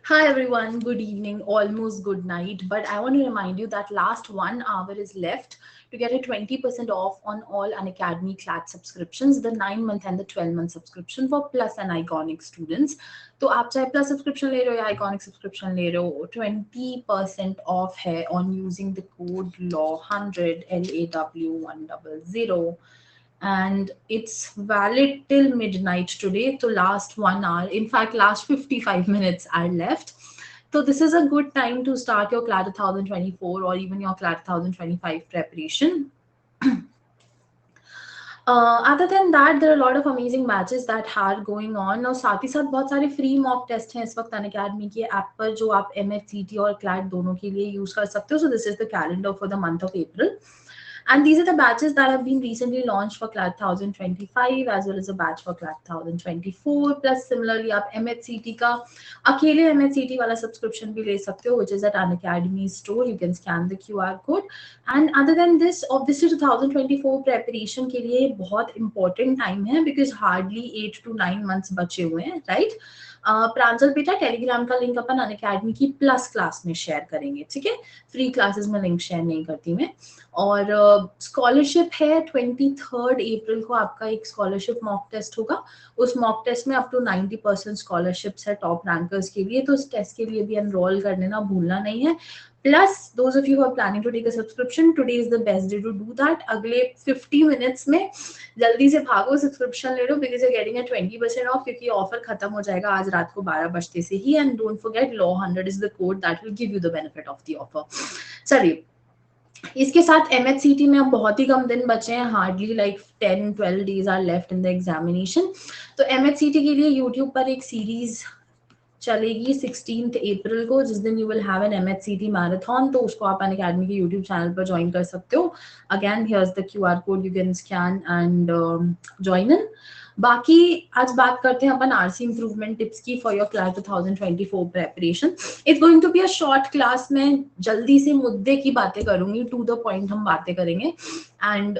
Hi everyone, good evening, almost good night. But I want to remind you that last 1 hour is left to get a 20% off on all Unacademy class subscriptions, the 9 month and the 12 month subscription for Plus and Iconic students. तो आप चाहे Plus subscription ले रहे हो या Iconic subscription ले रहे हो, 20% off है on using the code LAW100 LAW100. And it's valid till midnight today. So last 1 hour, in fact, last 55 minutes are left. So this is a good time to start your CLAT 2024 or even your CLAT 2025 preparation. Other than that, there are a lot of amazing matches that are going on. और साथ ही साथ बहुत सारे free mock test हैं इस वक्त Unacademy की ऐप पर जो आप MFCT और क्लैट दोनों के लिए यूज कर सकते हो. So this is the calendar for the month of April. And these are the batches that have been recently launched for CLAT 2025 as well as a batch for CLAT 2024. Plus similarly आप MHCT का अकेले MHCT वाला subscription भी ले सकते हो, which is at Unacademy store. You can scan the QR code. And other than this, obviously 2024 preparation के लिए बहुत important time है because hardly 8 to 9 months बचे हुए हैं, right? प्रांजल बेटा टेलीग्राम का लिंक अपन अनअकैडमी की प्लस क्लास में शेयर करेंगे, ठीक है. फ्री क्लासेस में लिंक शेयर नहीं करती मैं. और स्कॉलरशिप है 23 अप्रैल को आपका एक स्कॉलरशिप मॉक टेस्ट होगा. उस मॉक टेस्ट में अप टू 90% स्कॉलरशिप्स है टॉप रैंकर्स के लिए. तो उस टेस्ट के लिए भी एनरोल कर लेना भूलना नहीं है. Plus, those of you who are planning to take a subscription, today is the best day to do that. अगले 50 minutes में जल्दी से भागो सब्सक्रिप्शन ले लो because you're getting a 20% off क्योंकि ऑफर खत्म हो जाएगा आज रात को 12 बजते से ही. And don't forget, law100 is the code that will give you the benefit of the offer. चलिए, इसके साथ MHCT में अब बहुत ही कम दिन बचे हैं. Hardly like 10-12 days are left in the examination. तो MHCT के लिए यूट्यूब पर एक सीरीज चलेगी 16 अप्रैल को, जिस दिन you will have an MHCT marathon. तो उसको आप अनअकैडमी के यूट्यूब चैनल पर ज्वाइन कर सकते हो. Again here's the QR code, you can scan and join in. बाकी आज बात करते हैं अपन RC इम्प्रूवमेंट टिप्स की for your class 2024 preparation. It's going to be a short class. में जल्दी से मुद्दे की बातें करूंगी, टू द पॉइंट हम बातें करेंगे. And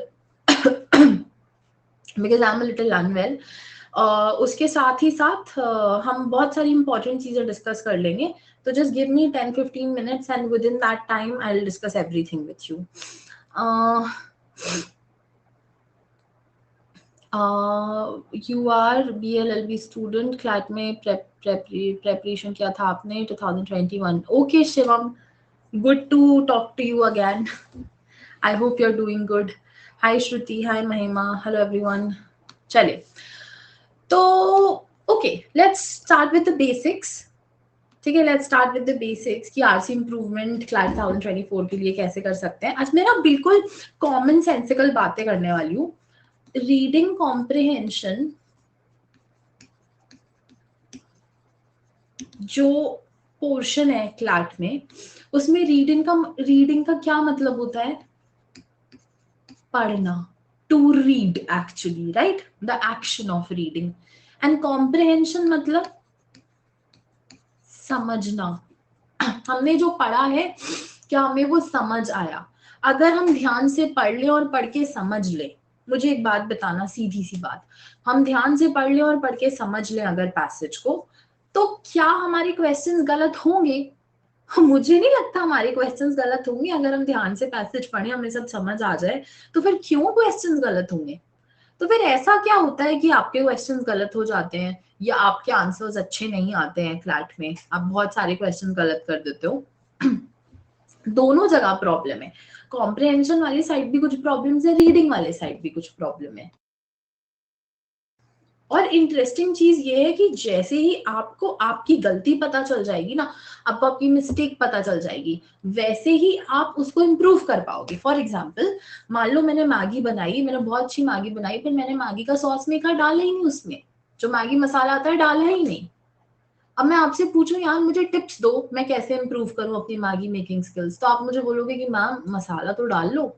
because I am a little unwell, उसके साथ ही साथ हम बहुत सारी इंपॉर्टेंट चीजें डिस्कस कर लेंगे. तो just give me 10-15 minutes and within that time I'll discuss everything with you. You are BLLB student, CLAT में preparation किया था आपने 2021. Okay Shivam, good to talk to you again. I hope you're doing good. Hi Shruti, hi Mahima, hello everyone. चलिए, तो okay let's start with the basics. ठीक है, let's start with the basics कि RC improvement class 2024 के लिए कैसे कर सकते हैं. आज मैं ना बिल्कुल कॉमन सेंसिकल बातें करने वाली हूँ. रीडिंग कॉम्प्रिहेंशन जो पोर्शन है क्लाट में, उसमें रीडिंग का क्या मतलब होता है? पढ़ना. To read actually, right? The action of reading. And comprehension मतलब समझना. हमने जो पढ़ा है क्या हमें वो समझ आया? अगर हम ध्यान से पढ़ ले और पढ़ के समझ ले, मुझे एक बात बताना, सीधी सी बात, हम ध्यान से पढ़ ले और पढ़ के समझ ले अगर पैसेज को, तो क्या हमारे क्वेश्चंस गलत होंगे? मुझे नहीं लगता हमारे क्वेश्चंस गलत होंगे. अगर हम ध्यान से पैसेज पढ़े, हमें सब समझ आ जाए, तो फिर क्यों क्वेश्चंस गलत होंगे? तो फिर ऐसा क्या होता है कि आपके क्वेश्चंस गलत हो जाते हैं या आपके आंसर्स अच्छे नहीं आते हैं क्लैट में? आप बहुत सारे क्वेश्चंस गलत कर देते हो. दोनों जगह प्रॉब्लम है. कॉम्प्रिहेंशन वाली साइड भी कुछ प्रॉब्लम्स है, रीडिंग वाले साइड भी कुछ प्रॉब्लम है. और इंटरेस्टिंग चीज ये है कि जैसे ही आपको आपकी गलती पता चल जाएगी ना, आपको आपकी मिस्टेक पता चल जाएगी, वैसे ही आप उसको इम्प्रूव कर पाओगे. फॉर एग्जाम्पल, मान लो मैंने मैगी बनाई, मैंने बहुत अच्छी मैगी बनाई, फिर मैंने मैगी का सॉस मेकर डाला ही नहीं, उसमें जो मैगी मसाला आता है डाला ही नहीं. अब मैं आपसे पूछूं यार मुझे टिप्स दो, मैं कैसे इम्प्रूव करूं अपनी मैगी मेकिंग स्किल्स, तो आप मुझे बोलोगे कि मैम मसाला तो डाल लो.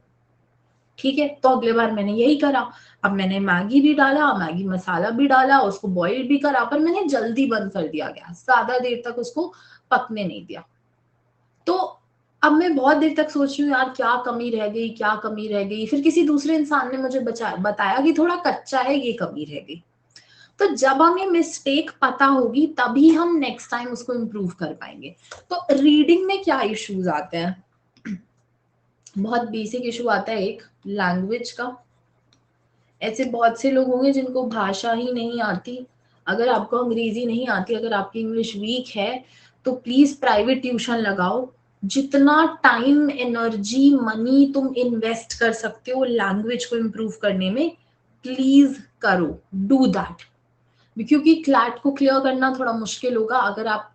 ठीक है, तो अगले बार मैंने यही करा. अब मैंने मैगी भी डाला, मैगी मसाला भी डाला, उसको बॉईल भी करा, पर मैंने जल्दी बंद कर दिया गैस, ज्यादा देर तक उसको पकने नहीं दिया. तो अब मैं बहुत देर तक सोच रही हूँ यार क्या कमी रह गई, क्या कमी रह गई. फिर किसी दूसरे इंसान ने मुझे बताया कि थोड़ा कच्चा है, ये कमी रह गई. तो जब हमें मिस्टेक पता होगी तभी हम नेक्स्ट टाइम उसको इम्प्रूव कर पाएंगे। तो रीडिंग में क्या इश्यूज आते हैं? बहुत बेसिक इशू आता है एक लैंग्वेज का। ऐसे बहुत से लोग होंगे जिनको भाषा ही नहीं आती। अगर आपको अंग्रेजी नहीं आती, अगर आपकी इंग्लिश वीक है, तो प्लीज प्राइवेट ट्यूशन लगाओ। जितना टाइम, एनर्जी, मनी तुम इन्वेस्ट कर सकते हो लैंग्वेज को इम्प्रूव करने में, प्लीज करो, डू दैट। क्योंकि क्लैट को क्लियर करना थोड़ा मुश्किल होगा अगर आप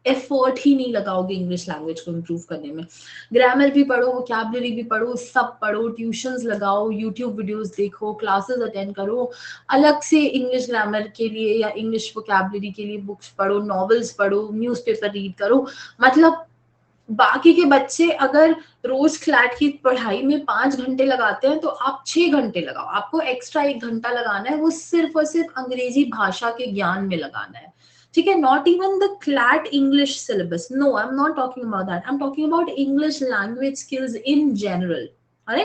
एफर्ट ही नहीं लगाओगे इंग्लिश लैंग्वेज को इम्प्रूव करने में। ग्रामर भी पढ़ो, वोकैबुलरी भी पढ़ो, सब पढ़ो, ट्यूशंस लगाओ, यूट्यूब वीडियोस देखो, क्लासेस अटेंड करो, अलग से इंग्लिश ग्रामर के लिए या इंग्लिश वोकैबुलरी के लिए बुक्स पढ़ो, नॉवेल्स पढ़ो, न्यूज़पेपर रीड करो। मतलब बाकी के बच्चे अगर रोज क्लैट की पढ़ाई में 5 घंटे लगाते हैं तो आप 6 घंटे लगाओ। आपको एक्स्ट्रा 1 घंटा लगाना है, वो सिर्फ और सिर्फ अंग्रेजी भाषा के ज्ञान में लगाना है। ठीक है, not even the CLAT English syllabus, no, I am not talking about that, I am talking about English language skills in general. अरे,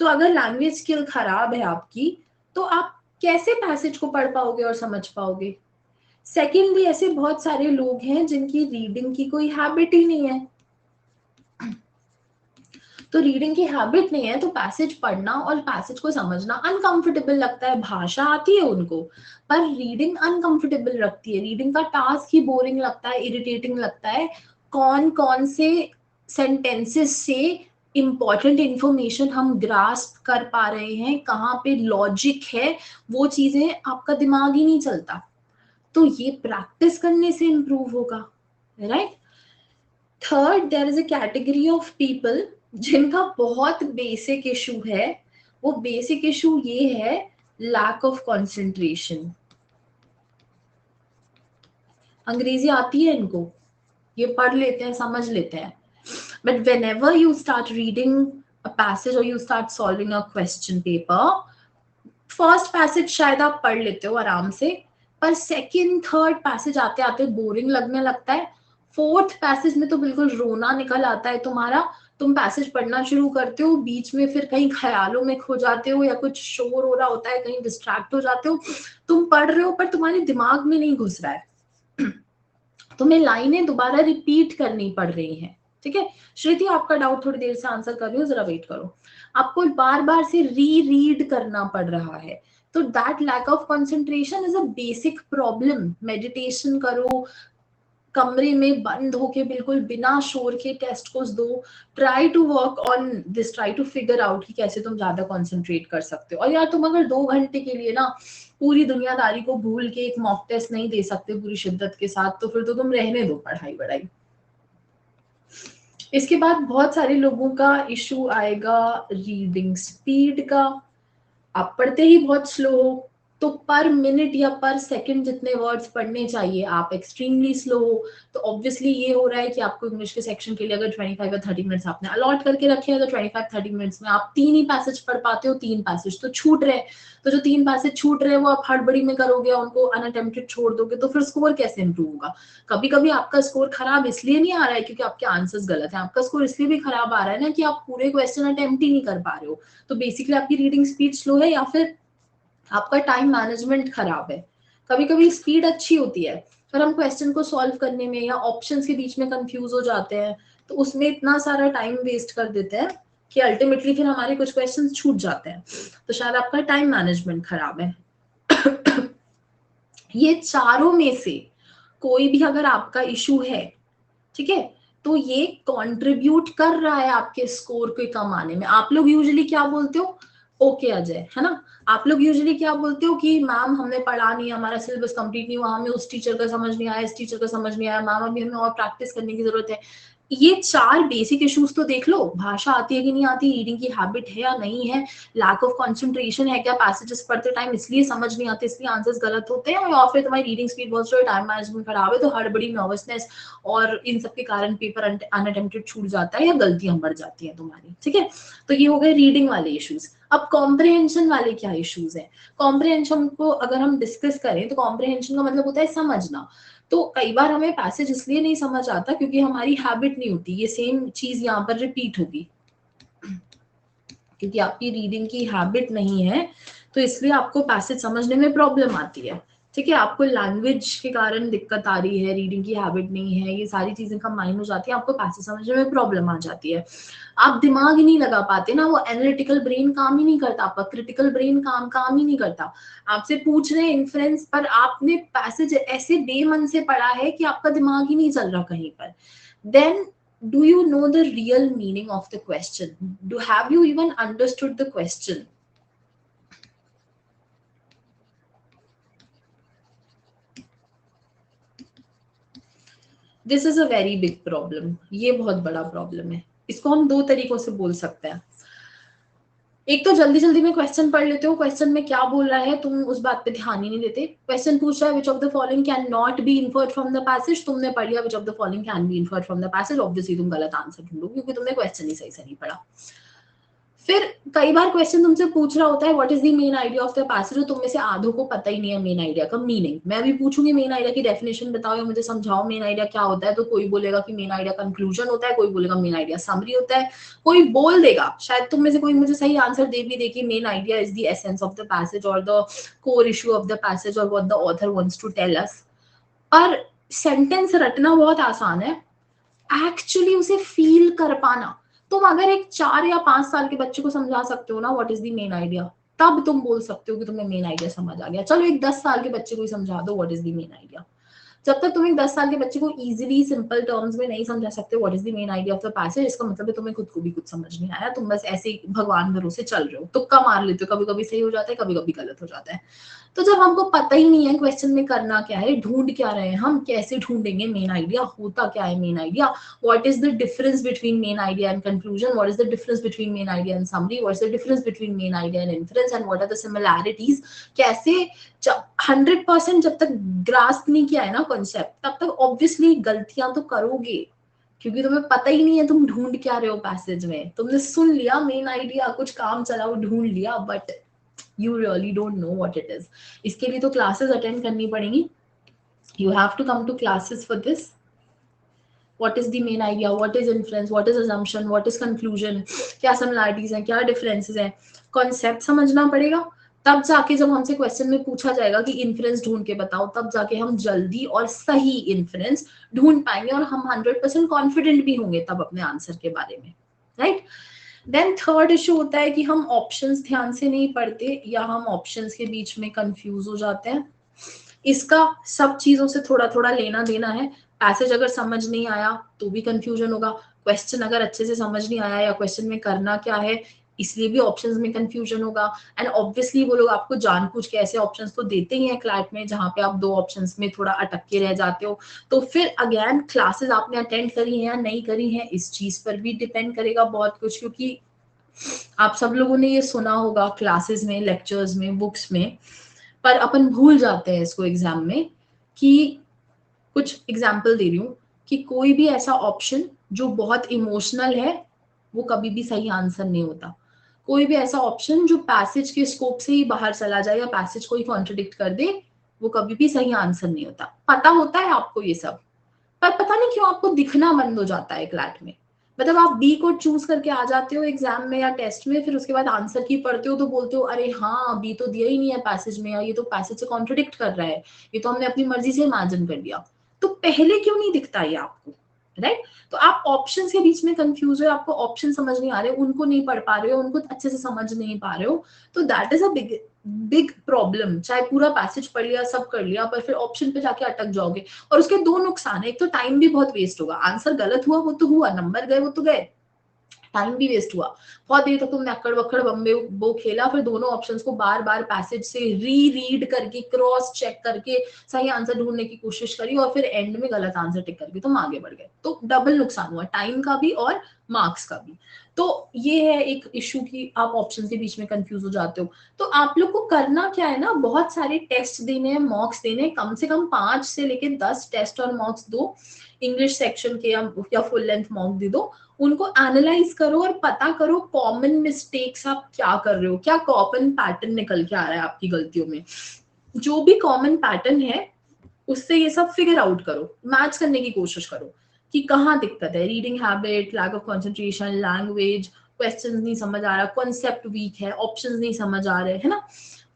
तो अगर लैंग्वेज स्किल खराब है आपकी, तो आप कैसे पैसेज को पढ़ पाओगे और समझ पाओगे? सेकेंडली, ऐसे बहुत सारे लोग हैं जिनकी रीडिंग की कोई हैबिट ही नहीं है। तो रीडिंग की हैबिट नहीं है तो पैसेज पढ़ना और पैसेज को समझना अनकंफर्टेबल लगता है। भाषा आती है उनको, पर रीडिंग अनकंफर्टेबल लगती है। रीडिंग का टास्क ही बोरिंग लगता है, इरिटेटिंग लगता है। कौन कौन से सेंटेंसेस से इंपॉर्टेंट इंफॉर्मेशन हम ग्रास्प कर पा रहे हैं, कहाँ पे लॉजिक है, वो चीजें आपका दिमाग ही नहीं चलता। तो ये प्रैक्टिस करने से इंप्रूव होगा, right? Third, there is a category of people जिनका बहुत बेसिक इशू है। वो बेसिक इशू ये है, लैक ऑफ कंसंट्रेशन। अंग्रेजी आती है इनको, ये पढ़ लेते हैं, समझ लेते हैं, but whenever you start reading a passage or you start solving a question paper, first passage शायद आप पढ़ लेते हो आराम से, पर सेकंड थर्ड पैसेज आते आते बोरिंग लगने लगता है। फोर्थ पैसेज में तो बिल्कुल रोना निकल आता है तुम्हारा। तुम पैसेज पढ़ना शुरू करते हो, बीच में फिर कहीं ख्यालों में खो जाते हो या कुछ शोर हो रहा होता है, कहीं डिस्ट्रैक्ट हो जाते हो। तुम पढ़ रहे हो पर तुम्हारे दिमाग में नहीं घुस रहा है। तुम्हें लाइनें दोबारा रिपीट करनी पड़ रही हैं। ठीक है श्रुति, आपका डाउट थोड़ी देर से आंसर कर रही हूँ, जरा वेट करो। आपको बार बार से री रीड करना पड़ रहा है, तो that lack of concentration is a basic problem. Meditation करो, कमरे में बंद होके बिल्कुल बिना शोर के टेस्ट को दो। Try to work on this, try to figure out कि कैसे तुम ज्यादा कंसंट्रेट कर सकते हो। और यार तुम अगर 2 घंटे के लिए ना पूरी दुनियादारी को भूल के एक मॉक टेस्ट नहीं दे सकते पूरी शिद्दत के साथ, तो फिर तो तुम रहने दो पढ़ाई वढ़ाई। इसके बाद बहुत सारे लोगों का इशू आएगा रीडिंग स्पीड का। आप पढ़ते ही बहुत स्लो हो, तो पर मिनट या पर सेकंड जितने वर्ड्स पढ़ने चाहिए आप एक्सट्रीमली स्लो हो। तो ऑब्वियसली ये हो रहा है कि आपको इंग्लिश के सेक्शन के लिए अगर 25 या 30 मिनट्स आपने अलॉट करके रखे हैं, तो 25-30 मिनट्स में आप 3 ही पैसेज पढ़ पाते हो, 3 पैसेज तो छूट रहे हैं। तो जो 3 पैसेज छूट रहे हैं वो आप हड़बड़ी में करोगे, उनको अनअटेम्प्टेड छोड़ दोगे, तो फिर स्कोर कैसे इंप्रूव होगा? कभी कभी आपका स्कोर खराब इसलिए नहीं आ रहा है क्योंकि आपके आंसर्स गलत हैं, आपका स्कोर इसलिए भी खराब आ रहा है ना कि आप पूरे क्वेश्चन अटेम्प्ट ही नहीं कर पा रहे हो। तो बेसिकली आपकी रीडिंग स्पीड स्लो है या फिर आपका टाइम मैनेजमेंट खराब है। कभी कभी स्पीड अच्छी होती है पर हम क्वेश्चन को सॉल्व करने में या ऑप्शंस के बीच में कंफ्यूज हो जाते हैं, तो उसमें इतना सारा टाइम वेस्ट कर देते हैं कि अल्टीमेटली फिर हमारे कुछ क्वेश्चन छूट जाते हैं। तो शायद आपका टाइम मैनेजमेंट खराब है। ये चारों में से कोई भी अगर आपका इशू है, ठीक है, तो ये कंट्रीब्यूट कर रहा है आपके स्कोर को कम आने में। आप लोग यूजुअली क्या बोलते हो? ओके अजय, है ना? आप लोग यूजुअली क्या बोलते हो कि मैम हमने पढ़ा नहीं, हमारा सिलेबस कंप्लीट नहीं हुआ, हमें उस टीचर का समझ नहीं आया, इस टीचर का समझ नहीं आया, मैम अभी हमें और प्रैक्टिस करने की जरूरत है। ये 4 बेसिक इश्यूज तो देख लो, भाषा आती है कि नहीं आती, रीडिंग की हैबिट है या नहीं है, लैक ऑफ कंसंट्रेशन है क्या, पैसेजेस पढ़ते टाइम इसलिए समझ नहीं आते इसलिए आंसर्स गलत होते हैं, या फिर तुम्हारी रीडिंग स्पीड बहुत स्लो है, टाइम मैनेजमेंट खराब है, तो हड़बड़ी, नर्वसनेस और इन सब के कारण पेपर अनअटेम्प्टेड छूट जाता है या गलतियां बढ़ जाती हैं तुम्हारी। ठीक है, तो ये हो गए रीडिंग वाले इश्यूज। अब कॉम्प्रिहेंशन वाले क्या इश्यूज हैं? कॉम्प्रिहेंशन को अगर हम डिस्कस करें तो कॉम्प्रिहेंशन का मतलब होता है समझना। तो कई बार हमें पैसेज इसलिए नहीं समझ आता क्योंकि हमारी हैबिट नहीं होती, ये सेम चीज यहाँ पर रिपीट होगी क्योंकि आपकी रीडिंग की हैबिट नहीं है, तो इसलिए आपको पैसेज समझने में प्रॉब्लम आती है। ठीक है, आपको लैंग्वेज के कारण दिक्कत आ रही है, रीडिंग की हैबिट नहीं है, ये सारी चीजें कंबाइन हो जाती है, आपको पैसेज समझने में प्रॉब्लम आ जाती है, आप दिमाग ही नहीं लगा पाते ना, वो एनालिटिकल ब्रेन काम ही नहीं करता, आपका क्रिटिकल ब्रेन काम ही नहीं करता। आपसे पूछ रहे हैं इन्फ्रेंस, पर आपने पैसेज ऐसे बेमन से पढ़ा है कि आपका दिमाग ही नहीं चल रहा कहीं पर। Then do you know the real meaning of the question? Have you even understood the question? This is a very big problem, ये बहुत बड़ा प्रॉब्लम है। इसको हम दो तरीकों से बोल सकते हैं। एक तो जल्दी जल्दी में क्वेश्चन पढ़ लेते हो, क्वेश्चन में क्या बोल रहा है तुम उस बात पे ध्यान ही नहीं देते। क्वेश्चन पूछ रहा है which of the following can not be inferred from the passage, तुमने पढ़ लिया which of the following can be inferred from the passage, obviously तुम गलत आंसर ढूंढो क्योंकि तुमने क्वेश्चन ही सही से नहीं पढ़ा। फिर कई बार क्वेश्चन तुमसे पूछ रहा होता है what is the main idea of the passage, और तुम में से आधों को पता ही नहीं है मेन आइडिया का मीनिंग। मैं भी पूछूंगी मेन आइडिया की डेफिनेशन बताओ या मुझे समझाओ मेन आइडिया क्या होता है, तो कोई बोलेगा कि मेन आइडिया कंक्लूजन होता है, कोई बोलेगा मेन आइडिया समरी होता है, कोई बोल देगा, शायद तुम में से कोई मुझे सही आंसर दे भी दे कि main idea is the essence of the passage और the core issue of the passage और what the author wants to tell us. पर सेंटेंस रटना बहुत आसान है, एक्चुअली उसे फील कर पाना। तुम अगर एक 4 या 5 साल के बच्चे को समझा सकते हो ना what is the main idea, तब तुम बोल सकते हो कि तुम्हें मेन आइडिया समझ आ गया। चलो एक 10 साल के बच्चे को ही समझा दो what is the main idea. जब तक तुम एक 10 साल के बच्चे को इजीली सिंपल टर्म्स में नहीं समझा सकते what is the main idea of the passage, इसका मतलब है तुम्हें खुद को भी कुछ समझ नहीं आया, तुम बस ऐसे ही भगवान भरोसे चल रहे हो, तुक्का मार लेते हो, कभी कभी सही हो जाता है, कभी कभी गलत हो जाता है। तो जब हमको पता ही नहीं है क्वेश्चन में करना क्या है, ढूंढ क्या रहे हैं हम, कैसे ढूंढेंगे मेन आइडिया, होता क्या है main idea, what is the difference between main idea and conclusion, what is the difference between main idea and summary, what is the difference between main idea and inference and what are the similarities, कैसे 100% जब तक grasp नहीं किया है ना concept, तब तक obviously गलतियां तो करोगे, क्योंकि तुम्हें पता ही नहीं है तुम ढूंढ क्या रहे हो पैसेज में। तुमने सुन लिया मेन आइडिया, कुछ काम चलाओ ढूंढ लिया, but you really don't know what it is। इसके लिए तो क्लासेस अटेंड करनी पड़ेंगी, you have to come to classes for this। what is the main idea, what is inference, what is assumption, what is conclusion, क्या similarities हैं, क्या differences हैं, concept समझना पड़ेगा। तब जाके जब हमसे क्वेश्चन में पूछा जाएगा कि इन्फ्रेंस ढूंढ के बताओ, तब जाके हम जल्दी और सही इन्फ्रेंस ढूंढ पाएंगे और हम 100% कॉन्फिडेंट भी होंगे तब अपने आंसर के बारे में, राइट। देन थर्ड इशू होता है कि हम ऑप्शंस ध्यान से नहीं पढ़ते या हम ऑप्शंस के बीच में कंफ्यूज हो जाते हैं। इसका सब चीजों से थोड़ा थोड़ा लेना देना है। पैसेज अगर समझ नहीं आया तो भी कंफ्यूजन होगा, क्वेश्चन अगर अच्छे से समझ नहीं आया या क्वेश्चन में करना क्या है इसलिए भी ऑप्शंस में कंफ्यूजन होगा। एंड ऑब्वियसली वो लोग आपको जानबूझ के ऐसे ऑप्शंस तो देते ही हैं क्लैट में जहां पे आप दो ऑप्शंस में थोड़ा अटक के रह जाते हो। तो फिर अगेन क्लासेस आपने अटेंड करी हैं या नहीं करी हैं इस चीज पर भी डिपेंड करेगा बहुत कुछ, क्योंकि आप सब लोगों ने ये सुना होगा क्लासेस में, लेक्चर्स में, बुक्स में, पर अपन भूल जाते हैं इसको एग्जाम में। कि कुछ एग्जाम्पल दे रही हूँ कि कोई भी ऐसा ऑप्शन जो बहुत इमोशनल है वो कभी भी सही आंसर नहीं होता। कोई भी ऐसा ऑप्शन जो पैसेज के स्कोप से ही बाहर चला जाए या पैसेज को ही कॉन्ट्रडिक्ट कर दे वो कभी भी सही आंसर नहीं होता। पता होता है आपको ये सब, पर पता नहीं क्यों आपको दिखना बंद हो जाता है क्लैट में। मतलब आप बी को चूज करके आ जाते हो एग्जाम में या टेस्ट में, फिर उसके बाद आंसर की पढ़ते हो तो बोलते हो अरे हाँ बी तो दिया ही नहीं है पैसेज में, या ये तो पैसेज से कॉन्ट्रडिक्ट कर रहा है, ये तो हमने अपनी मर्जी से इमेजिन कर दिया। तो पहले क्यों नहीं दिखता ये आपको, राइट। तो आप ऑप्शन के बीच में कंफ्यूज हो, आपको ऑप्शन समझ नहीं आ रहे, उनको नहीं पढ़ पा रहे हो, उनको अच्छे से समझ नहीं पा रहे हो, तो that is a big big problem. चाहे पूरा पैसेज पढ़ लिया, सब कर लिया, पर फिर ऑप्शन पे जाके अटक जाओगे। और उसके दो नुकसान है, एक तो टाइम भी बहुत वेस्ट होगा, आंसर गलत हुआ वो तो हुआ, नंबर गए वो तो गए, टाइम भी वेस्ट हुआ। बहुत देर तक तुमने अक्कड़ बक्कड़ बम्बे वो खेला, फिर दोनों ऑप्शंस को बार बार पैसेज से री रीड करके क्रॉस चेक करके सही आंसर ढूंढने की कोशिश करी और फिर एंड में गलत आंसर टिक करके तुम आगे बढ़ गए। तो डबल नुकसान हुआ, टाइम का भी और मार्क्स का भी। तो ये है एक इशू कि आप ऑप्शन के बीच में कंफ्यूज हो जाते हो। तो आप लोग को करना क्या है ना, बहुत सारे टेस्ट देने हैं, मॉक्स देने हैं, कम से कम 5 से लेके 10 टेस्ट और मॉक्स दो, इंग्लिश सेक्शन के या फुल लेंथ मॉक दे दो। उनको एनालाइज करो और पता करो कॉमन मिस्टेक्स आप क्या कर रहे हो, क्या कॉमन पैटर्न निकल के आ रहा है आपकी गलतियों में। जो भी कॉमन पैटर्न है उससे ये सब फिगर आउट करो, मैच करने की कोशिश करो कि कहाँ दिक्कत है। Reading habit, lack of concentration, language, question नहीं समझ आ रहा, कॉन्सेप्ट वीक है, ऑप्शंस नहीं समझ आ रहे, है ना।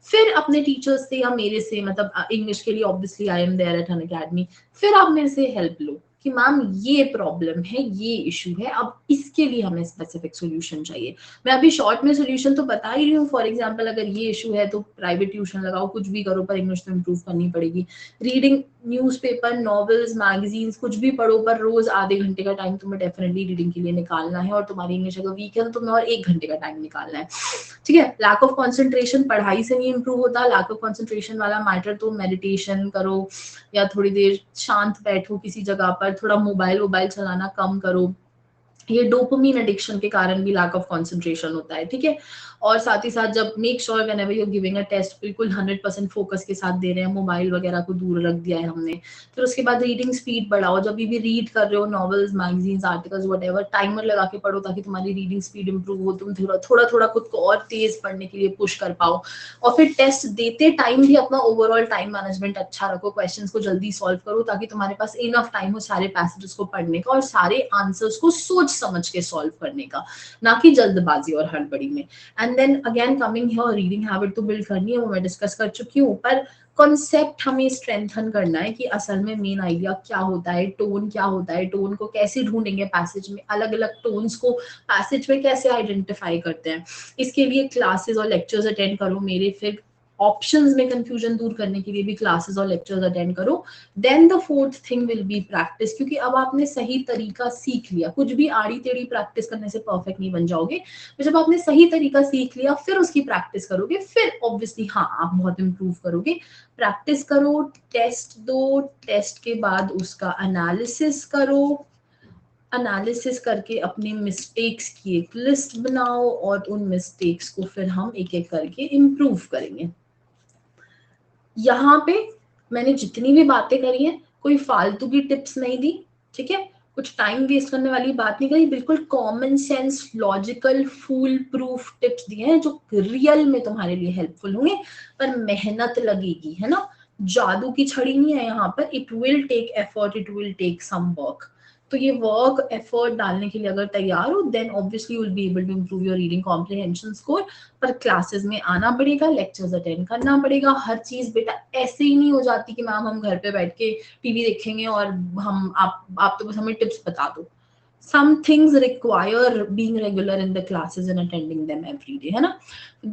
फिर अपने टीचर्स से या मेरे से, मतलब इंग्लिश के लिए obviously I am there at an academy, फिर आप मेरे से हेल्प लो कि मैम ये प्रॉब्लम है, ये इशू है, अब इसके लिए हमें स्पेसिफिक सोल्यूशन चाहिए। मैं अभी शॉर्ट में सोल्यूशन तो बता ही रही हूँ। फॉर एग्जांपल अगर ये इशू है तो प्राइवेट ट्यूशन लगाओ, कुछ भी करो, पर इंग्लिश तो इम्प्रूव करनी पड़ेगी। रीडिंग, न्यूज़पेपर, नॉवेल्स, मैगजीन्स, कुछ भी पढ़ो, पर रोज आधे घंटे का टाइम तुम्हें डेफिनेटली रीडिंग के लिए निकालना है। और तुम्हारी इंग्लिश अगर वीक है तो तुम्हें और 1 घंटे का टाइम निकालना है। ठीक है। लैक ऑफ कंसंट्रेशन पढ़ाई से नहीं इंप्रूव होता। लैक ऑफ कंसंट्रेशन वाला मैटर तो मेडिटेशन करो या थोड़ी देर शांत बैठो किसी जगह पर, थोड़ा मोबाइल चलाना कम करो। ये डोपामिन एडिक्शन के कारण भी लैक ऑफ कंसंट्रेशन होता है। ठीक है। और साथ ही साथ जब make sure whenever you are giving a test बिल्कुल 100% फोकस के साथ दे रहे हैं, मोबाइल वगैरह को दूर रख दिया है हमने। फिर उसके बाद रीडिंग स्पीड बढ़ाओ, जब भी रीड कर रहे हो novels, magazines, articles, whatever, timer लगा के पढ़ो ताकि तुम्हारी रीडिंग स्पीड इंप्रूव हो, तुम थोड़ा थोड़ा खुद को और तेज पढ़ने के लिए पुश कर पाओ। और फिर टेस्ट देते टाइम भी अपना ओवरऑल टाइम मैनेजमेंट अच्छा रखो, क्वेश्चंस को जल्दी सॉल्व करो ताकि तुम्हारे पास इनफ टाइम हो सारे पैसेजेस को पढ़ने का और सारे आंसर्स को सोच समझ के सॉल्व करने का, ना कि जल्दबाजी और हड़बड़ी में। And then again coming here, reading habit तो बिल्ड करनी है, वो मैं डिस्कस कर चुकी हूँ, पर कॉन्सेप्ट हमें स्ट्रेंथन करना है कि असल में मेन आइडिया क्या होता है, टोन क्या होता है, टोन को कैसे ढूंढेंगे पैसेज में, अलग अलग टोन्स को पैसेज में कैसे आइडेंटिफाई करते हैं। इसके लिए क्लासेस और लेक्चर्स अटेंड करो मेरे, फिर ऑप्शंस में कंफ्यूजन दूर करने के लिए भी क्लासेस और लेक्चर्स अटेंड करो। Then the fourth thing will be practice, क्योंकि अब आपने सही तरीका सीख लिया। कुछ भी आड़ी टेढ़ी प्रैक्टिस करने से परफेक्ट नहीं बन जाओगे। तो जब आपने सही तरीका सीख लिया फिर उसकी प्रैक्टिस करोगे, फिर ऑब्वियसली हाँ आप बहुत इंप्रूव करोगे। प्रैक्टिस करो, टेस्ट दो, टेस्ट के बाद उसका एनालिसिस करो, एनालिसिस करके अपने मिस्टेक्स की एक लिस्ट बनाओ और उन मिस्टेक्स को फिर हम एक एक करके इम्प्रूव करेंगे। यहाँ पे मैंने जितनी भी बातें करी हैं कोई फालतू की टिप्स नहीं दी। ठीक है। कुछ टाइम वेस्ट करने वाली बात नहीं करी, बिल्कुल कॉमन सेंस, लॉजिकल, फूल प्रूफ टिप्स दिए हैं जो रियल में तुम्हारे लिए हेल्पफुल होंगे। पर मेहनत लगेगी, है ना, जादू की छड़ी नहीं है यहाँ पर। It will take effort, it will take some work. तो ये वर्क एफर्ट डालने के लिए अगर तैयार हो then obviously you will be able to improve your reading comprehension score. पर क्लासेस में आना पड़ेगा, लेक्चर्स अटेंड करना पड़ेगा। हर चीज बेटा ऐसे ही नहीं हो जाती कि मैम हम घर पे बैठ के टीवी देखेंगे और हम आप तो बस हमें टिप्स बता दो। some things require being regular in the classes and attending them every day, है ना।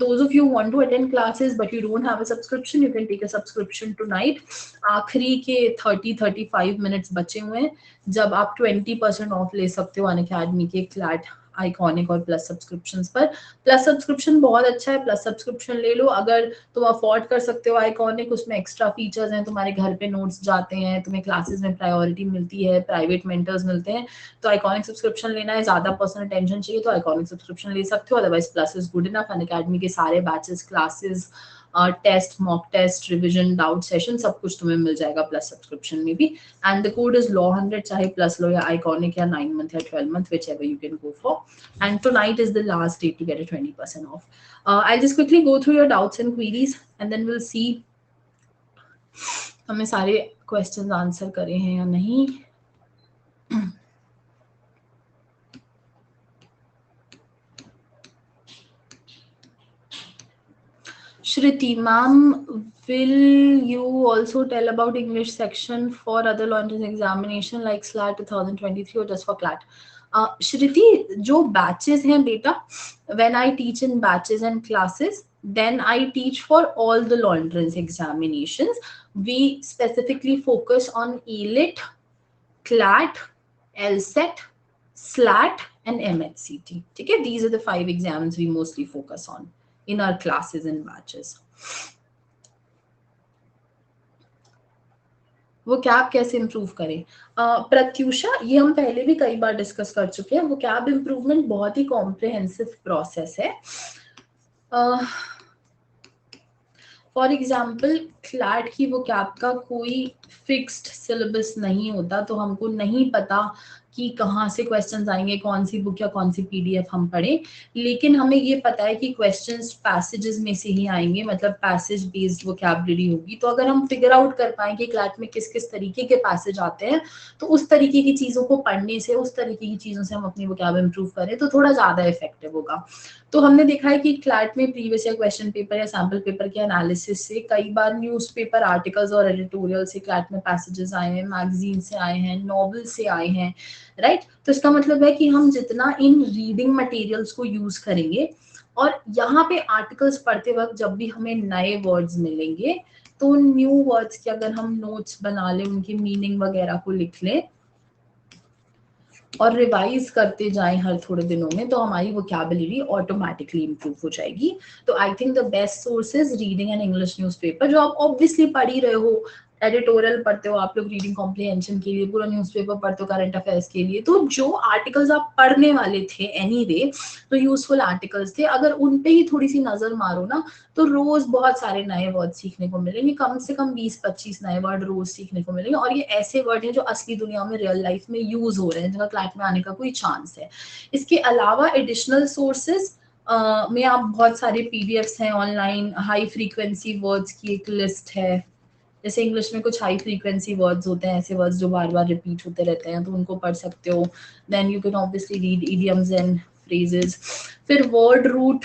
Those of you who want to attend classes but you don't have a subscription, you can take a subscription tonight. आखिरी के 30-35 minutes बचे हुए हैं जब आप 20% of ले सकते हो अनअकैडमी के क्लैट, आइकॉनिक और प्लस सब्सक्रिप्शंस पर। प्लस सब्सक्रिप्शन बहुत अच्छा है, प्लस सब्सक्रिप्शन ले लो अगर तुम अफोर्ड कर सकते हो आइकॉनिक। उसमें एक्स्ट्रा फीचर्स हैं, तुम्हारे घर पे नोट्स जाते हैं, तुम्हें क्लासेस में प्रायोरिटी मिलती है, प्राइवेट मेंटर्स मिलते हैं। तो आइकॉनिक सब्सक्रिप्शन लेना है, ज्यादा पर्सनल अटेंशन चाहिए तो आइकॉनिक सब्सक्रिप्शन ले सकते हो, otherwise plus is good enough. Unacademy के सारे batches, classes, test, mock test, revision, doubt session, सब कुछ तुम्हें मिल जाएगा प्लस सब्सक्रिप्शन में भी। And the code is law 100, चाहे प्लस लो या आइकॉनिक या 9 मंथ या 12 month, whichever you can go for. And tonight is the last day to get a 20% off. I'll just quickly go through your doubts and queries and then we'll see हमने सारे questions answer करे हैं या नहीं। Shriti ma'am, will you also tell about English section for other launches examination like SLAT 2023 or just for CLAT? Shriti, जो batches हैं बेटा, when I teach in batches and classes, then I teach for all the law entrance examinations. We specifically focus on ELIT, CLAT, LSET, SLAT and MHCT. ठीक है, these are the 5 exams we mostly focus on in our classes and batches. वो cab कैसे improve करें? प्रत्युषा, ये हम पहले भी कई बार डिस्कस कर चुके हैं। वो कैब इम्प्रूवमेंट बहुत ही कॉम्प्रिहेंसिव प्रोसेस है। फॉर एग्जाम्पल क्लैट की वो कैब का कोई फिक्स्ड सिलेबस नहीं होता, तो हमको नहीं पता कि कहाँ से क्वेश्चंस आएंगे, कौन सी बुक या कौन सी पीडीएफ हम पढ़ें, लेकिन हमें ये पता है कि क्वेश्चंस पैसेजेस में से ही आएंगे, मतलब पैसेज बेस्ड वोकैबुलरी होगी। तो अगर हम फिगर आउट कर पाएं कि क्लैट में किस किस तरीके के पैसेज आते हैं, तो उस तरीके की चीज़ों को पढ़ने से, उस तरीके की चीज़ों से हम अपनी वोकैब इंप्रूव करें तो थोड़ा ज़्यादा इफेक्टिव होगा। तो हमने देखा है कि क्लैट में प्रीवियस या क्वेश्चन पेपर या सैम्पल पेपर के एनालिसिस से कई बार न्यूज़पेपर आर्टिकल्स और एडिटोरियल से क्लैट में पैसेजेस आए हैं, मैगजीन से आए हैं, नॉवेल से आए हैं, राइट। तो इसका मतलब है कि हम जितना इन रीडिंग मटेरियल्स को यूज करेंगे, और यहाँ पे आर्टिकल्स पढ़ते वक्त जब भी हमें नए वर्ड्स मिलेंगे, तो न्यू वर्ड्स के अगर हम नोट्स बना लें, उनकी मीनिंग वगैरह को लिख लें और रिवाइज करते जाएं हर थोड़े दिनों में, तो हमारी वोकैबुलरी ऑटोमेटिकली इंप्रूव हो जाएगी। तो I think the best source is reading an English newspaper, जो आप ऑब्वियसली पढ़ ही रहे हो, एडिटोरियल पढ़ते हो आप लोग रीडिंग कॉम्प्रिहेंशन के लिए, पूरा न्यूज़पेपर पढ़ते हो करंट अफेयर्स के लिए, तो जो आर्टिकल्स आप पढ़ने वाले थे एनीवे, तो यूजफुल आर्टिकल्स थे, अगर उन पे ही थोड़ी सी नजर मारो ना, तो रोज बहुत सारे नए वर्ड सीखने को मिलेंगे, कम से कम 20-25 नए वर्ड रोज सीखने को मिलेंगे, और ये ऐसे वर्ड हैं जो असली दुनिया में रियल लाइफ में यूज हो रहे हैं, जिनका क्लैट में आने का कोई चांस है। इसके अलावा एडिशनल सोर्सेज में आप बहुत सारे पीडीएफ्स हैं ऑनलाइन, हाई फ्रीक्वेंसी वर्ड्स की एक लिस्ट है, जैसे इंग्लिश में कुछ हाई फ्रीक्वेंसी वर्ड्स होते हैं, ऐसे वर्ड्स जो बार बार रिपीट होते रहते हैं, तो उनको पढ़ सकते हो। Then you can obviously read idioms and phrases. फिर वर्ड रूट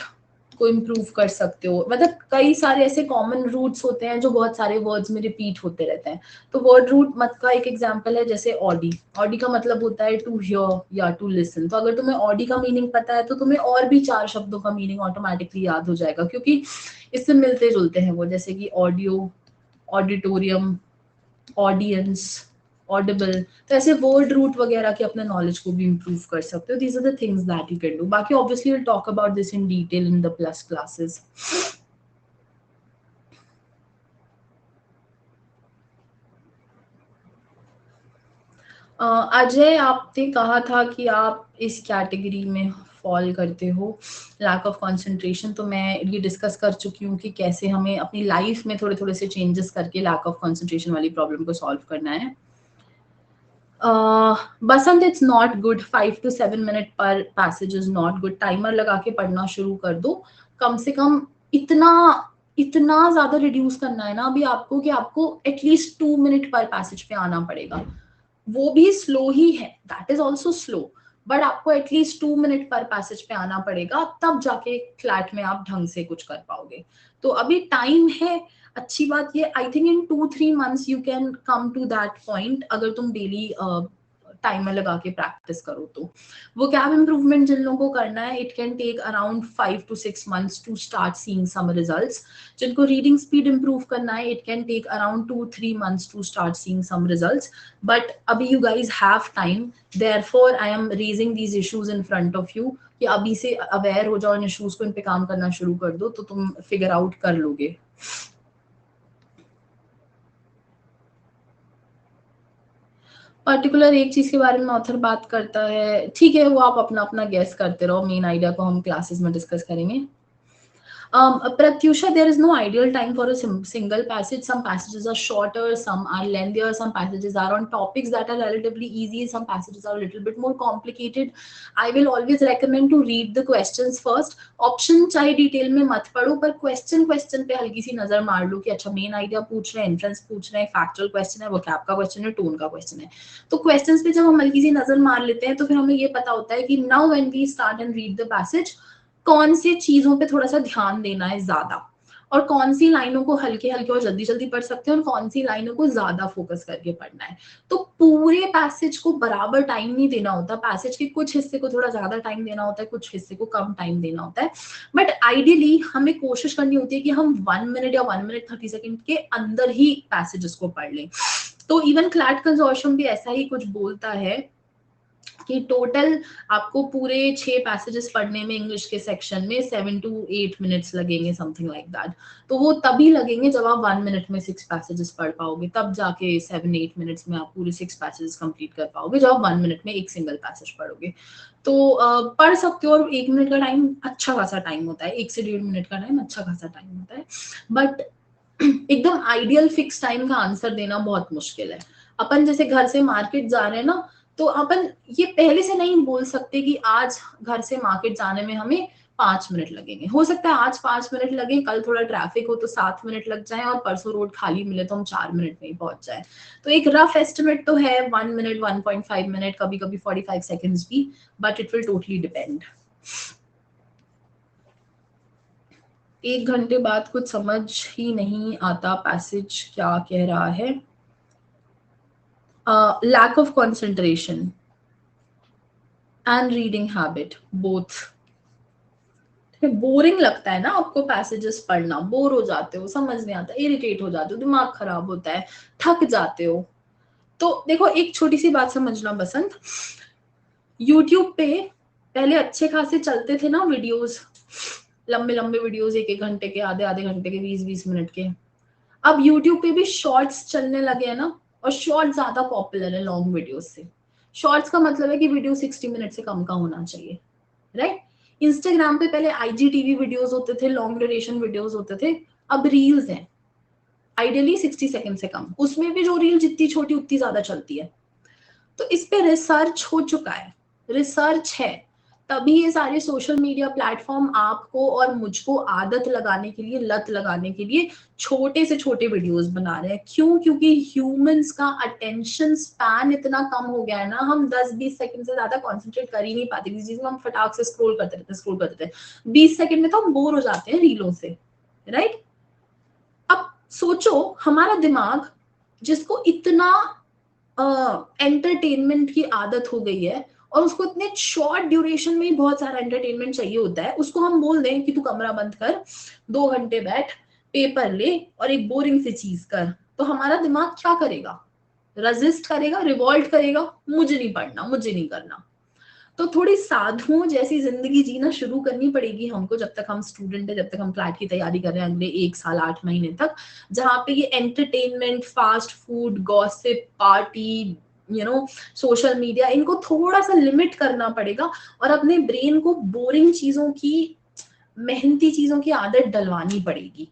को इम्प्रूव कर सकते हो, मतलब कई सारे ऐसे कॉमन रूट्स होते हैं जो बहुत सारे वर्ड्स में रिपीट होते रहते हैं। तो वर्ड रूट मत का एक एग्जांपल है जैसे ऑडी। ऑडी का मतलब होता है टू हियर या टू लिसन। तो अगर तुम्हें ऑडी का मीनिंग पता है तो तुम्हें और भी 4 शब्दों का मीनिंग ऑटोमेटिकली याद हो जाएगा, क्योंकि इससे मिलते जुलते हैं वो, जैसे कि ऑडियो, ऑडिटोरियम, ऑडियंस, ऑडिबल। तो ऐसे वर्ड रूट वगैरह के अपने नॉलेज को भी इंप्रूव कर सकते हो। These are the things that you can do. बाकी obviously will talk about this in detail in the plus classes. Ajay, आपने कहा था कि आप इस कैटेगरी में फॉल करते हो, लैक ऑफ कंसंट्रेशन। तो मैं ये डिस्कस कर चुकी हूँ कि कैसे हमें अपनी लाइफ में थोड़े थोड़े से चेंजेस करके लैक ऑफ कंसंट्रेशन वाली प्रॉब्लम को सॉल्व करना है। Basant, it's not good, 5 to 7 minute पर passage is not good. Timer लगा के पढ़ना शुरू कर दो, कम से कम इतना इतना ज्यादा रिड्यूस करना है ना अभी आपको, कि आपको एटलीस्ट 2 मिनट पर पैसेज पे आना पड़ेगा। वो भी स्लो ही है, that is also slow, but आपको एटलीस्ट 2 मिनट पर पैसेज पे आना पड़ेगा, तब जाके फ्लैट में आप ढंग से कुछ कर पाओगे। तो अभी टाइम है। अच्छी बात ये, I think in 2-3 months you can come to that point, अगर तुम डेली टाइमर लगा के प्रैक्टिस करो तो। वो कैब इम्प्रूवमेंट जिन लोगों को करना है, it can take around 5 to 6 months to start seeing some results. जिनको रीडिंग स्पीड इंप्रूव करना है, it can take around 2-3 months to start seeing some results. But अभी you guys have time, therefore I am raising these issues in front of you, कि अभी से aware हो जाओ इन issues को, इन पे काम करना शुरू कर दो, तो तुम फिगर आउट कर लोगे। पर्टिकुलर एक चीज के बारे में ऑथर बात करता है, ठीक है, वो आप अपना अपना गेस करते रहो, मेन आइडिया को हम क्लासेस में डिस्कस करेंगे। Pratyusha, there is no ideal time for a single passage. Some passages are shorter, some are lengthier, some passages are on topics that are relatively easy, some passages are a little bit more complicated. I will always recommend to read the questions first. Option चाहे detail में मत पढ़ो, पर question पे हल्की सी नजर मार लो कि अच्छा मेन आइडिया पूछ रहे हैं, एंट्रेंस पूछ रहे हैं, फैक्चुअल क्वेश्चन है, वोकैब का क्वेश्चन है, टोन का क्वेश्चन है। तो क्वेश्चंस पे जब हम हल्की सी नजर मार लेते हैं, तो फिर हमें ये पता होता है कि now when we start and read the passage, कौन सी चीजों पे थोड़ा सा ध्यान देना है ज्यादा, और कौन सी लाइनों को हल्के हल्के और जल्दी जल्दी पढ़ सकते हैं, और कौन सी लाइनों को ज्यादा फोकस करके पढ़ना है। तो पूरे पैसेज को बराबर टाइम नहीं देना होता, पैसेज के कुछ हिस्से को थोड़ा ज्यादा टाइम देना होता है, कुछ हिस्से को कम टाइम देना होता है। बट आइडियली हमें कोशिश करनी होती है कि हम 1 मिनट या 1 minute 30 seconds के अंदर ही पैसेजेस को पढ़ लें। तो इवन क्लैट कंसोर्शियम भी ऐसा ही कुछ बोलता है कि टोटल आपको पूरे 6 पैसेजेस पढ़ने में इंग्लिश के सेक्शन में 7 to 8 minutes लगेंगे, समथिंग लाइक दैट। तो वो तभी लगेंगे जब आप 1 minute में 6 पैसेजेस पढ़ पाओगे, तब जाके 7-8 minutes में आप पूरे 6 पैसेजेस कंप्लीट कर पाओगे, जब आप 1 minute में एक सिंगल पैसेज पढ़ोगे। तो पढ़ सकते हो, और 1 मिनट का टाइम अच्छा खासा टाइम होता है, 1 से 1.5 मिनट का टाइम अच्छा खासा टाइम होता है। बट एकदम आइडियल फिक्स टाइम का आंसर देना बहुत मुश्किल है। अपन जैसे घर से मार्केट जा रहे हैं ना, तो अपन ये पहले से नहीं बोल सकते कि आज घर से मार्केट जाने में हमें 5 मिनट लगेंगे। हो सकता है आज 5 मिनट लगे, कल थोड़ा ट्रैफिक हो तो 7 मिनट लग जाए, और परसों रोड खाली मिले तो हम 4 मिनट में ही पहुंच जाए। तो एक रफ एस्टिमेट तो है 1 मिनट, 1.5 मिनट, कभी कभी 45 सेकेंड्स भी, but it will totally depend. 1 घंटे बाद कुछ समझ ही नहीं आता पैसेज क्या कह रहा है। Lack of concentration and reading habit both. Boring लगता है ना आपको पैसेजेस पढ़ना, बोर हो जाते हो, समझ नहीं आता, इरिटेट हो जाते हो, दिमाग खराब होता है, थक जाते हो। तो देखो एक छोटी सी बात समझना बसंत, यूट्यूब पे पहले अच्छे खासे चलते थे ना वीडियोस, लंबे लंबे वीडियोस, 1-1 घंटे के, आधे आधे घंटे के, 20-20 मिनट के। अब यूट्यूब पे भी शॉर्ट्स चलने लगे हैं ना, और शॉर्ट्स ज्यादा पॉपुलर है लॉन्ग वीडियोस से। शॉर्ट्स का मतलब है कि वीडियो 60 मिनट से कम का होना चाहिए, राइट। इंस्टाग्राम पे पहले आईजीटीवी वीडियोस होते थे, लॉन्ग ड्यूरेशन वीडियोस होते थे, अब रील्स हैं, आइडियली 60 सेकंड से कम, उसमें भी जो रील जितनी छोटी उतनी ज्यादा चलती है। तो इस पे रिसर्च हो चुका है, रिसर्च है, तभी ये सारे सोशल मीडिया प्लेटफॉर्म आपको और मुझको आदत लगाने के लिए, लत लगाने के लिए छोटे से छोटे वीडियोस बना रहे हैं। क्यों? क्योंकि ह्यूमंस का अटेंशन स्पैन इतना कम हो गया है ना, हम 10-20 सेकंड से ज्यादा कंसंट्रेट कर ही नहीं पाते किसी चीज में, हम फटाक से स्क्रॉल करते रहते 20 सेकंड में तो हम बोर हो जाते हैं रीलों से, राइट। अब सोचो हमारा दिमाग, जिसको इतना एंटरटेनमेंट की आदत हो गई है, और उसको इतने शॉर्ट ड्यूरेशन में ही बहुत सारा एंटरटेनमेंट चाहिए होता है, उसको हम बोल दें कि तू कमरा बंद कर, 2 घंटे बैठ, पेपर ले और एक बोरिंग सी चीज कर, तो हमारा दिमाग क्या करेगा? रेजिस्ट करेगा, रिवॉल्ट करेगा, मुझे नहीं पढ़ना, मुझे नहीं करना। तो थोड़ी साधुओं जैसी जिंदगी जीना शुरू करनी पड़ेगी हमको, जब तक हम स्टूडेंट है, जब तक हम क्लैट की तैयारी कर रहे हैं अगले 1 साल 8 महीने तक, जहाँ पे ये entertainment, fast food, gossip, party, social media, इनको थोड़ा सा लिमिट करना पड़ेगा, और अपने ब्रेन को बोरिंग चीजों की, मेहनती चीजों की आदत डलवानी पड़ेगी।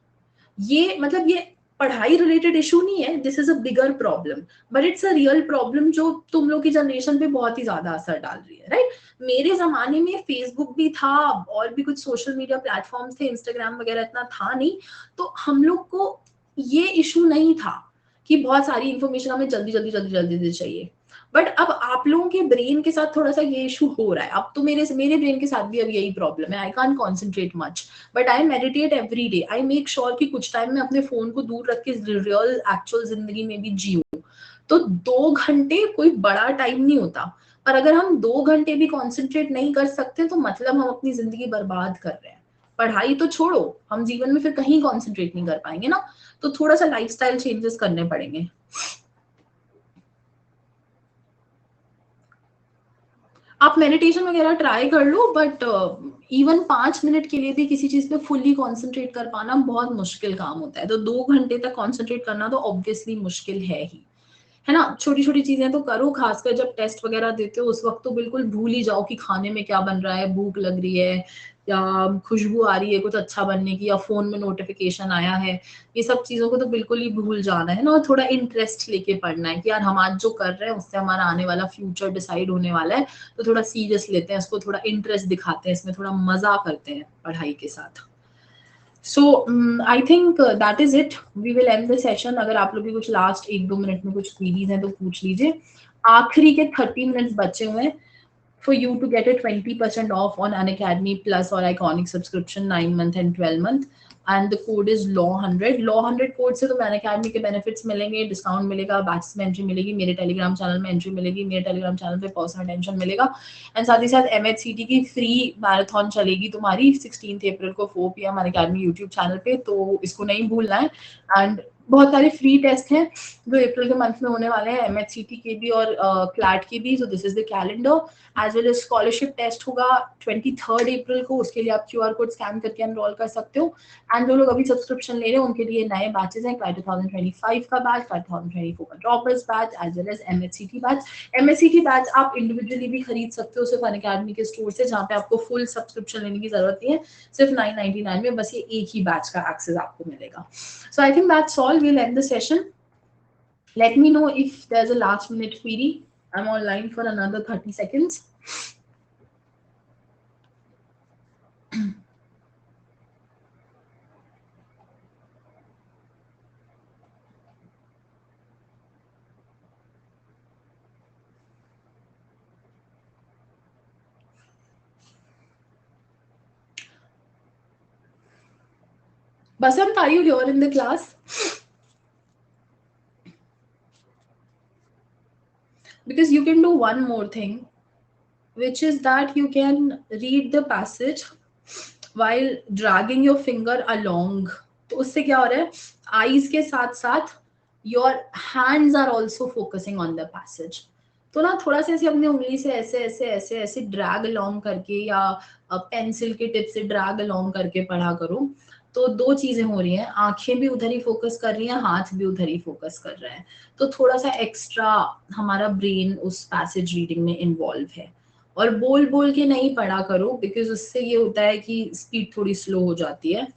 ये मतलब ये पढ़ाई रिलेटेड इशू नहीं है, this is a bigger problem, but it's a real problem जो तुम लोग की जनरेशन पे बहुत ही ज्यादा असर डाल रही है, राइट। मेरे जमाने में फेसबुक भी था, और भी कुछ सोशल मीडिया प्लेटफॉर्म्स थे, इंस्टाग्राम वगैरह इतना था नहीं, तो हम लोग को ये इशू नहीं था कि बहुत सारी इंफॉर्मेशन हमें जल्दी जल्दी जल्दी जल्दी जल्दी चाहिए। बट अब आप लोगों के ब्रेन के साथ थोड़ा सा ये इशू हो रहा है, अब तो मेरे ब्रेन के साथ भी अब यही प्रॉब्लम है, I can't concentrate much, but I meditate every day, I make sure कि कुछ टाइम में अपने फोन को दूर रख के रियल एक्चुअल जिंदगी में भी जीऊं। तो 2 घंटे कोई बड़ा टाइम नहीं होता, पर अगर हम 2 घंटे भी कॉन्सेंट्रेट नहीं कर सकते तो मतलब हम अपनी जिंदगी बर्बाद कर रहे हैं। पढ़ाई तो छोड़ो, हम जीवन में फिर कहीं कॉन्सेंट्रेट नहीं कर पाएंगे ना, तो थोड़ा सा लाइफस्टाइल चेंजेस करने पड़ेंगे। आप मेडिटेशन वगैरह ट्राई कर लो, बट इवन 5 मिनट के लिए भी किसी चीज पे फुल्ली कॉन्सेंट्रेट कर पाना बहुत मुश्किल काम होता है, तो 2 घंटे तक कॉन्सेंट्रेट करना तो ऑब्वियसली मुश्किल है ना। छोटी छोटी चीजें तो करो, खासकर जब टेस्ट वगैरह देते हो उस वक्त तो बिल्कुल भूल ही जाओ कि खाने में क्या बन रहा है, भूख लग रही है या खुशबू आ रही है कुछ अच्छा बनने की, या फोन में नोटिफिकेशन आया है, ये सब चीजों को तो बिल्कुल ही भूल जाना है ना, और थोड़ा इंटरेस्ट लेके पढ़ना है कि यार हम आज जो कर रहे हैं उससे हमारा आने वाला फ्यूचर डिसाइड होने वाला है, तो थोड़ा सीरियस लेते हैं इसको, थोड़ा इंटरेस्ट दिखाते हैं इसमें, थोड़ा मजा करते हैं पढ़ाई के साथ। So I think that is it, we will end the session. अगर आप लोग की कुछ लास्ट 1-2 मिनट में कुछ क्वीरीज हैं तो पूछ लीजिए। आखिरी के 30 मिनट्स बचे हुए हैं for you to get a 20% off on Unacademy Plus or Iconic subscription 9 month and 12 month, and the code is law100 code से तुम्हें Unacademy के बेनिफिट्स मिलेंगे, डिस्काउंट मिलेगा, बैचेस में एंट्री मिलेगी, मेरे टेलीग्राम चैनल में एंट्री मिलेगी, मेरे टेलीग्राम चैनल पे पर्सनल अटेंशन मिलेगा, एंड साथ ही साथ MHCT की फ्री मैराथन चलेगी तुम्हारी 16 अप्रैल को 4 PM Unacademy यूट्यूब चैनल पे, तो इसको नहीं भूलना है। एंड बहुत सारे फ्री टेस्ट हैं जो अप्रैल के मंथ में होने वाले हैं, MHCT के भी और क्लैट के भी, so this is the calendar. As well as scholarship test होगा 23 अप्रैल को, उसके लिए आप QR कोड स्कैन करके एनरोल कर सकते हो। एंड जो लोग अभी सब्सक्रिप्शन ले रहे हैं उनके लिए नए बैचेस हैं, क्लैट 2025 का बैच, क्लैट 2024 का droppers batch, as well as MHCT batch. MHCT batch आप इंडिविजुअली भी खरीद सकते हो सिर्फ अनअकैडमी के स्टोर से, जहाँ पे आपको फुल सब्सक्रिप्शन लेने की जरूरत नहीं है, सिर्फ 999 में बस ये एक ही बैच का एक्सेस आपको मिलेगा। So I think that's all. We'll end the session. Let me know if there's a last minute query. I'm online for another 30 seconds. Basant, are you here in the class? Because you can do one more thing, which is that you can read the passage while dragging your finger along. तो उससे क्या हो रहा है, eyes के साथ साथ your hands are also focusing on the passage. तो ना थोड़ा सा ऐसे अपनी उंगली से ऐसे ऐसे ऐसे ऐसे ड्रैग अलोंग करके या पेंसिल के टिप से ड्रैग अलोंग करके पढ़ा करो. तो दो चीजें हो रही हैं, आंखें भी उधर ही फोकस कर रही हैं, हाथ भी उधर ही फोकस कर रहे हैं. तो थोड़ा सा एक्स्ट्रा हमारा ब्रेन उस पैसेज रीडिंग में इन्वॉल्व है. और बोल बोल के नहीं पढ़ा करो, बिकॉज उससे ये होता है कि स्पीड थोड़ी स्लो हो जाती है.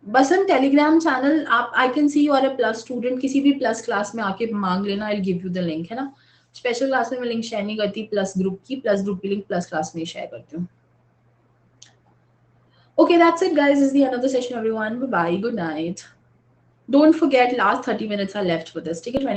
बसंत, टेलीग्राम चैनल आप, I can see you are a plus student, किसी भी प्लस क्लास में आके मांग लेना, I give you the link, है ना. स्पेशल क्लास में मैं लिंक शेयर नहीं करती, प्लस ग्रुप की लिंक प्लस क्लास में शेयर करती हूँ. Okay, that's it, guys. This is the end of the session, everyone. Bye bye. Good night. Don't forget, last 30 minutes are left for this. Take it 20